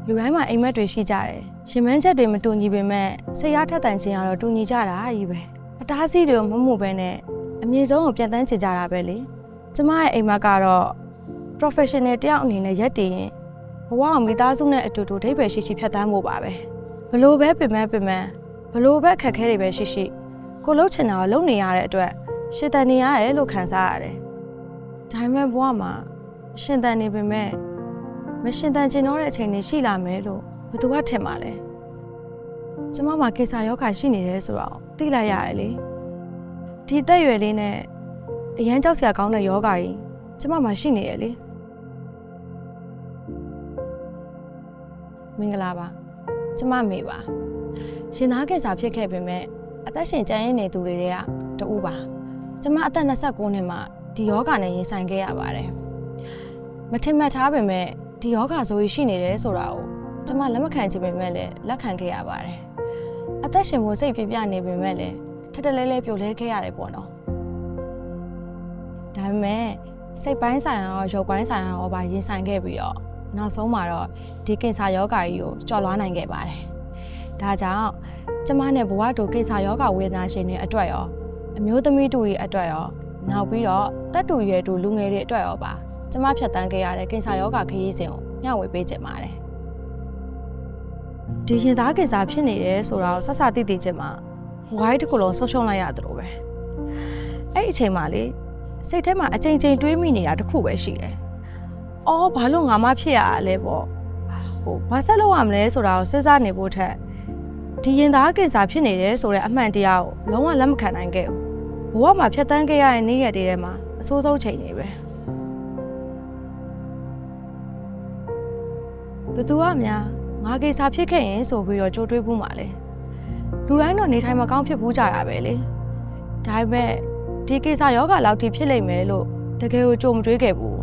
လူတိုင်းမှာအိမ်မက်တွေရှိကြတယ်ရှင်မန်းချက်တွေမတူညီပေမဲ့စိတ်အားထက်သန်ခြင်းကတော့တူညီကြတာကြီးပဲအတားအဆီးတွေကိုမမှုပဲနဲ့အမြင့်ဆုံးကိုပြန်တန်းချင်ကြတာပဲလေကျမရဲ့အိမ်မက်ကတော့ professional တယောက်အနေနဲ့ရက်တည်ရင်ဘဝကိုမိသားစုနဲ့အတူတူဒိတ်ပဲရှိဖြတ်သန်းဖို့ပါပဲဘလို့ပဲပြင်ဘလို့ပဲအခက်အခဲတွေပဲရှိကိုလှုပ်ချင်တာကိုလုပ်နေရတဲ့အတွက်ရှင်တန်နေရတယ်လို့ခံစားရတယ်ဒါပေမဲ့ဘဝမှာရှင်တန်နေပေမဲ့မရှင်တန်ကျင်တော့တဲ့အချိန်တွေရှိလာမယ်လို့ဘယ်သူကထင်ပါလဲကျမမှာကိစ္စယောဂရှိနေတယ်ဆိုတော့သိလိုက်ရတယ်လေဒီသက်ရွယ်လေးနဲ့အရန်ကြောက်စရာကောင်းတဲ့ယောဂကြီးကျမမှာရှိနေရလေမင်္ဂလာပါကျမမေပါရှင်သားကိစ္စဖြစ်ခဲ့ပေမဲ့အသက်ရှင်ကျန်ရင်းနေသူတွေတွေကတူပါကျမအသက်29နှစ်မှာဒီယောဂနဲ့ရင်ဆိုင်ခဲ့ရပါတယ်မထင်မှတ်ထားပေမဲ့ဒီယောဂဆိုရှိနေတယ်ဆိုတာကိုကျမလက်မခံချင်ပေမဲ့လည်းလက်ခံခဲ့ရပါတယ်အသက်ရှင်ဖို့စိတ်ပြနေပေမဲ့လည်းထက်တလဲလဲပြိုလဲခဲ့ရတယ်ပေါ့နော်ဒါပေမဲ့စိတ်ပိုင်းဆိုင်ရာရောရုပ်ပိုင်းဆိုင်ရာရောပါရင်ဆိုင်ခဲ့ပြီးတော့နောက်ဆုံးမှာတော့ဒီကင်ဆာယောဂါကြီးကိုကျော်လွှားနိုင်ခဲ့ပါတယ်ဒါကြောင့်ကျမနဲ့ဘဝတူကင်ဆာယောဂါဝေဒနာရှင်တွေအတွက်ရောအမျိုးသမီးတူရဲ့အတွက်ရောနောက်ပြီးတော့တက်တူရွယ်တူလူငယ်တွေအတွက်ရောပါကျမဖြတ်တန်းခဲ့ရတဲ့ကင်ဆာယောဂါခရီးစဉ်ကိုမျှဝေပေးချင်ပါတယ်ဒီရင်သားကင်ဆာဖြစ်နေတယ်ဆိုတာကိုဆက်စသိသိချင်းမှာဝိုင်းတစ်ခုလုံးဆုံးရှုံးလိုက်ရတယ်လို့ပဲအဲ့ဒီအချိန်မှာလေစိတ်ထဲမှာအချိန်ချင်းတွေးမိနေတာတစ်ခုပဲရှိတယ်။အော်ဘာလို့ငါမဖြစ်ရလဲပေါ့။ဘာဆက်လုပ်ရမလဲဆိုတာကိုစဉ်းစားနေဖို့ထက်ဒီရင်သားကင်ဆာဖြစ်နေတယ်ဆိုတဲ့အမှန်တရားကိုလုံးဝလက်မခံနိုင်ခဲ့ဘူး။ဘဝမှာဖြတ်တန်းခဲ့ရတဲ့နေ့ရက်တွေထဲမှာအဆိုးဆုံးချိန်တွေပဲ။ဘသူကများငါကင်ဆာဖြစ်ခဲ့ရင်ဆိုပြီးတော့ကြိုးတွေးဖို့မှလဲ။လူတိုင်းတော့နေထိုင်မကောင်းဖြစ်ဘူးကြတာပဲလေ။ဒါပေမဲ့ဒီကိစ္စယောဂလောက်ထိဖြစ်လိမ့်မယ်လို့တကယ်ကိုကြုံမတွေးခဲ့ဘူး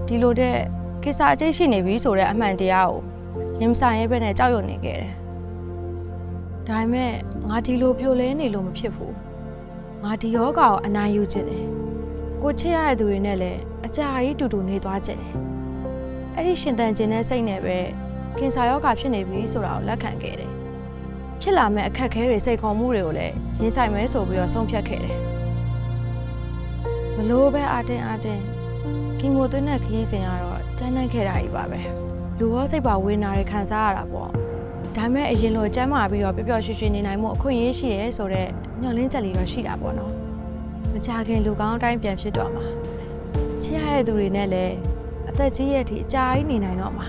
ဒီလိုတဲ့ကိစ္စအကျိတ်ရှိနေပြီဆိုတဲ့အမှန်တရားကိုရင်မဆိုင်ရဲပဲနဲ့ကြောက်ရွံ့နေခဲ့တယ်ဒါပေမဲ့ငါဒီလိုပြိုလဲနေလို့မဖြစ်ဘူးငါဒီယောဂကိုအနိုင်ယူခြင်းတယ်ကိုချစ်ရတဲ့သူတွေနဲ့လည်းအကြာကြီးတူတူနေသွားခြင်းတယ်အဲ့ဒီရှင်တန်ခြင်းနဲ့စိတ်နဲ့ပဲကင်ဆာယောဂဖြစ်နေပြီဆိုတာကိုလက်ခံခဲ့တယ်ဖြစ်လာမဲ့အခက်အခဲတွေစိတ်ခေါ်မှုတွေကိုလည်းရင်ဆိုင်မဲဆိုပြီးတော့ဆုံးဖြတ်ခဲ့တယ်ဘလို့ပဲအတင်းကီမိုသွင်းတဲ့ခရီးစဉ်ကတော့တန်းနိုင်ခဲ့တာကြီးပါပဲလူရောစိတ်ပါဝေနာတွေခံစားရတာပေါ့ဒါမဲ့အရင်လိုကျမ်းမာပြီးတော့ပျော်ပျော်ရွှင်ရွှင်နေနိုင်မှုအခွင့်အရေးရှိရဲဆိုတော့ညှော်လင်းချက်လေးတော့ရှိတာပေါ့နော်မကြခင်လူကောင်းတိုင်းပြန်ဖြစ်တော့မှာချစ်ရတဲ့သူတွေနဲ့လည်းအသက်ကြီးရဲ့အထိအကြာကြီးနေနိုင်တော့မှာ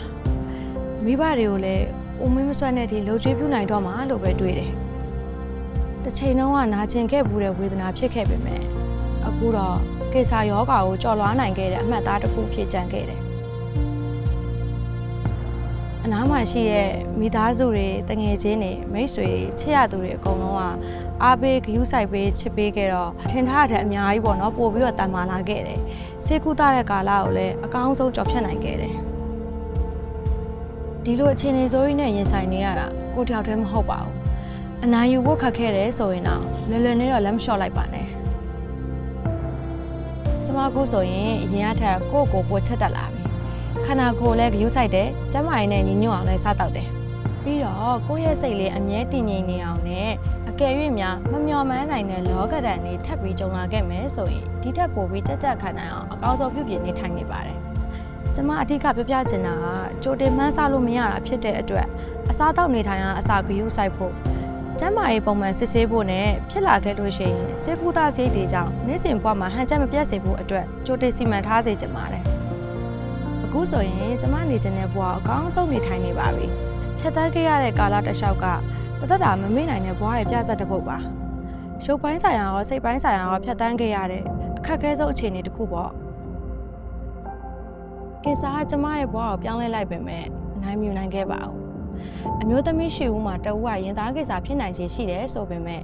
မိဘတွေကိုလည်းဦးမင်းမဆွတ်တဲ့အထိလှုပ်ကြွေးပြနိုင်တော့မှာလို့ပဲတွေးတယ်တစ်ချိန်လုံးကနာကျင်ခဲ့ဘူးတဲ့ဝေဒနာဖြစ်ခဲ့ပေမဲ့အခုတော့ကင်ဆာယောဂါကိုကျော်လွှားနိုင်ခဲ့တဲ့အမှတ်အသားတစ်ခုဖြစ်ကျန်ခဲ့တယ်အနားမှာရှိတဲ့မိသားစုတွေတငယ်ချင်းတွေမိတ်ဆွေတွေချစ်ရသူတွေအကုန်လုံးကအားပေးဂရုစိုက်ပေးချစ်ပေးခဲ့တော့ထင်ထားတဲ့အများကြီးပေါ့နော်ပို့ပြီးတော့တန်မာလာခဲ့တယ်ဆေးကုသတဲ့ကာလကိုလည်းအကောင်းဆုံးကျော်ဖြတ်နိုင်ခဲ့တယ်ဒီလိုအခြေအနေဆိုးကြီးနဲ့ရင်ဆိုင်နေရတာကိုတယောက်တည်းမဟုတ်ပါဘူးအနိုင်ယူဖို့ခက်ခဲတယ်ဆိုရင်တော့လွယ်လွယ်နဲ့တော့လက်မလျှော့လိုက်ပါနဲ့ကျမကိုဆိုရင်အရင်အထက်ကိုပိုချက်တက်လာပြီခန္ဓာကိုယ်လည်းဂရုစိုက်တယ်ကျန်းမာရေးနဲ့ညီညွတ်အောင်လည်းစားတောက်တယ်ပြီးတော့ကိုယ့်ရဲ့စိတ်လေးအမြဲတည်ငြိမ်နေအောင်နဲ့အကယ်၍များမမျှော်မှန်းနိုင်တဲ့လောကဓာတ်တွေထပ်ပြီးကြုံလာခဲ့မယ်ဆိုရင်ဒီထက်ပိုပြီးကြက်ကြက်ခံနိုင်အောင်အကောင်းဆုံးပြုပြင်နေထိုင်နေပါတယ်ကျမအဓိကပြောပြချင်တာကကြိုတင်မှန်းဆလို့မရတာဖြစ်တဲ့အတွက်အစားတောက်နေထိုင်ရအစာဂရုစိုက်ဖို့ကျန်းမာရေးပုံမှန်စစ်ဆေးဖို့နဲ့ဖြစ်လာခဲ့လို့ရှိရင်ဆေးကုသဆေးတွေကြောင့်နေ့စဉ်ဘဝမှာဟန်ချက်မပြတ်စေဖို့အတွက်ကြိုတင်စီမံထားစေချင်ပါတယ်အခုဆိုရင်ကျမနေချင်တဲ့ဘဝအကောင်းဆုံးနေထိုင်နေပါပြီဖြတ်သန်းခဲ့ရတဲ့ကာလတစ်လျှောက်ကတသက်တာမမေ့နိုင်တဲ့ဘဝရဲ့ပြဿနာတစ်ပုဒ်ပါရုပ်ပိုင်းဆိုင်ရာရောစိတ်ပိုင်းဆိုင်ရာရောဖြတ်သန်းခဲ့ရတဲ့အခက်အခဲဆုံးအခြေအနေတစ်ခုပေါ့ကင်ဆာကကျမရဲ့ဘဝကိုပြောင်းလဲလိုက်ပေမဲ့နိုင်မြူနိုင်ခဲ့ပါဘူးအမျိုးသမီးရှိဦးမှာတအူးကရင်သားကိစ္စဖြစ်နိုင်ခြေရှိတယ်ဆိုပေမဲ့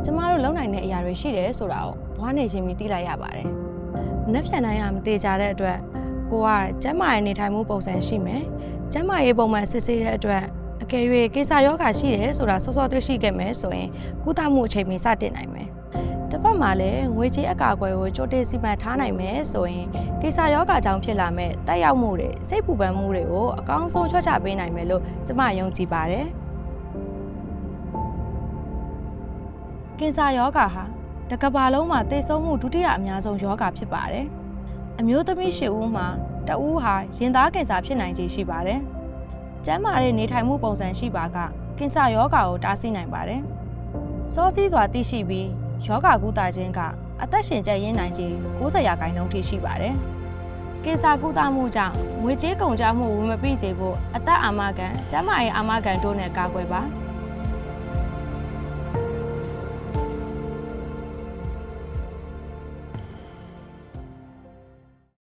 ကျမတို့လုံနိုင်တဲ့အရာတွေရှိတယ်ဆိုတာကိုဘွားနေချင်းပြီးသိလိုက်ရပါတယ်။မနှက်ဖြန်နိုင်ရမသေးကြတဲ့အတွက်ကိုကကျန်းမာရေးနေထိုင်မှုပုံစံရှိမယ်။ကျန်းမာရေးပုံမှန်စစ်ဆေးတဲ့အတွက်အကယ်၍ကိစ္စယောဂရှိတယ်ဆိုတာစောစောတွေ့ရှိခဲ့မယ်ဆိုရင်ကုသမှုအချိန်မီစတင်နိုင်မယ်။တစ်ဖက် မှာလည်းငွေကြေးအကာအကွယ်ကိုကြိုတင်စီမံထားနိုင်မယ်ဆိုရင်ကိစ္စယောဂကြောင့်ဖြစ်လာမဲ့တက်ရောက်မှုတွေစိတ်ပူပန်မှုတွေကိုအကောင်းဆုံးချွတ်ချပေးနိုင်မယ်လို့ကျမယုံကြည်ပါတယ်ကင်ဆာယောဂဟာတစ်ကမ္ဘာလုံးမှာသေဆုံးမှုဒုတိယအများဆုံးယောဂဖြစ်ပါတယ်အမျိုးသမီး၈ဦးမှာတဦးဟာရင်သားကင်ဆာဖြစ်နိုင်ခြေရှိပါတယ်ကျန်းမာတဲ့နေထိုင်မှုပုံစံရှိပါကကင်ဆာယောဂကိုတားဆီးနိုင်ပါတယ်စောစီးစွာသိရှိပြီးယောဂကုသခြင်းကအသက်ရှင်ကျန်ရင်းနိုင်ခြေ90%ထိရှိပါတယ်ကင်ဆာကုသမှုကြောင့်ငွေကြေးကုန်ကျမှုဝင်မပြည့်စေဖို့အသက်အာမခံကျန်းမာရေးအာမခံတို့နဲ့ကာကွယ်ပါ